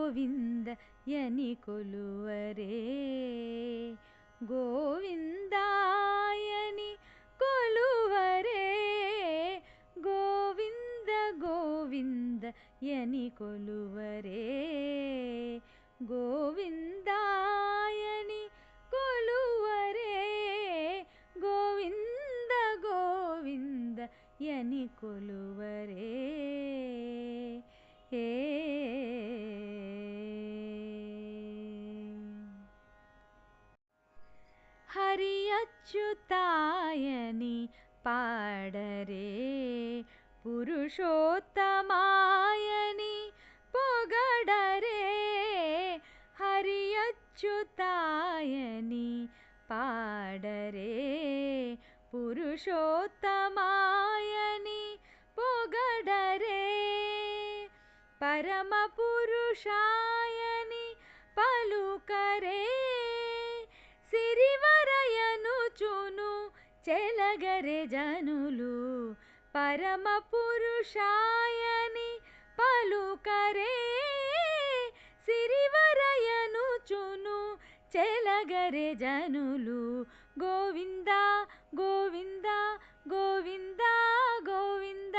ಗೋವಿಂದ ಯನಿ ಕೊಲುವರೇ ಗೋವಿಂದಾಯನಿ ಕೊಲುವರೇ ಗೋವಿಂದ ಗೋವಿಂದ ಯನಿ ಕೊಲುವರೇ ಗೋವಿಂದಾಯನಿ ಕೊಲುವರೇ ಗೋವಿಂದ ಗೋವಿಂದ ಯನಿ ಕೊಲುವರೇ ಹರಿಯಚ್ಯುತಾಯನಿ ಪಾಡರೆ ಪುರುಷೋತ್ತಮಾಯನಿ ಪೊಗಡರೆ ಹರಿಯಚ್ಯುತಾಯನಿ ಪಾಡರೆ ಪುರುಷೋತ್ತಮಾಯನಿ ಪೊಗಡರೆ ಪರಮ ಪುರುಷಾಯನಿ ಪಲುಕರೆ సిరివరయను చును చెలగరె జనులు పరమ పురుషాయని పలుకరే సిరివరయను చును చెలగరె జనులు గోవింద గోవింద గోవింద గోవింద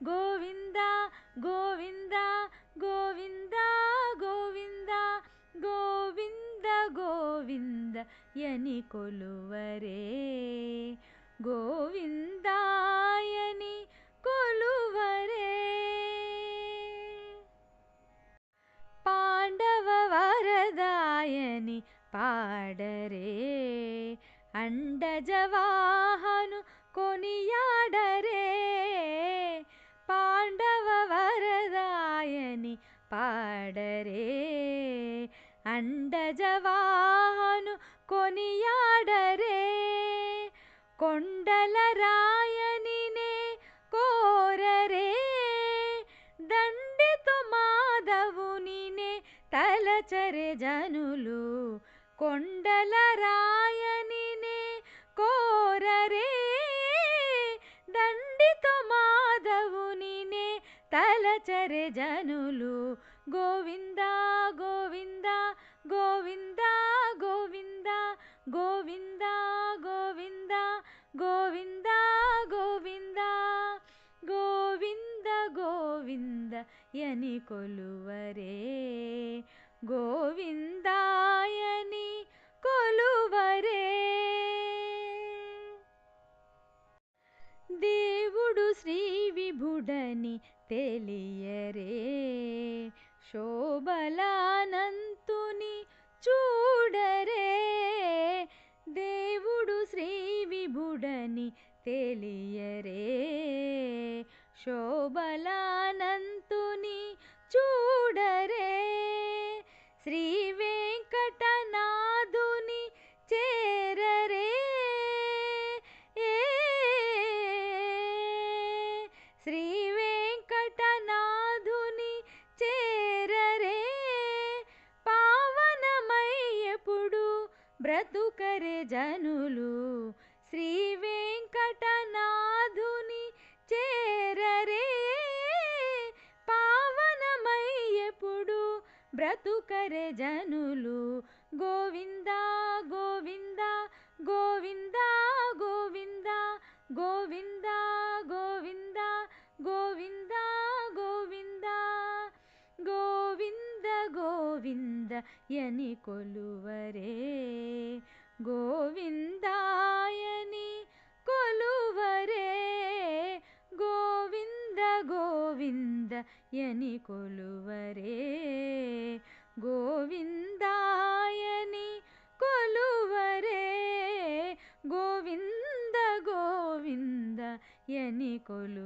గోవింద గోవింద గోవింద గోవింద గోవింద గోవింద యని కొలువరే గోవిందాయని కొలువరే పాండవ వరదాయని పాడరే అండజవాహను కొనియాడరే పాండవ వరదాయని పాడరే అండజవాహను కొనియాడరే కొండల రాయనినే కోరరే దండితో మాధవునినే తలచరే జనులు కొండల రాయనినే కోరరే దండితో మాధవునినే తలచరే జనులు గోవింద గోవింద గోవింద గోవింద గోవింద గోవింద గోవింద గోవింద గోవింద గోవింద యని కొలువరే గోవిందాయని కొలువరే దేవుడు శ్రీ విభుడని తెలియరే శోభలానంతుని చూడరే దేవుడు శ్రీ విభుడని తెలియరే శోభలానంతుని చూడరే శ్రీ వెంకటనాథుని చేరరే శ్రీ వెంకటనాథుని చేరరే పావనమయ్యప్పుడు బ్రతుకరే జనులు శ్రీ వెంకటనాథుని చేరరే పావనమయ్యప్పుడు బ్రతుకరే జనులు గోవింద గోవింద గోవింద గోవింద గోవింద గోవింద గోవింద గోవింద గోవింద గోవింద యని కొలువరే గోవిందాయని కొలువరే గోవింద గోవింద యని కొలువరే గోవిందాయని కొలువరే గోవింద గోవింద యని కొలువరే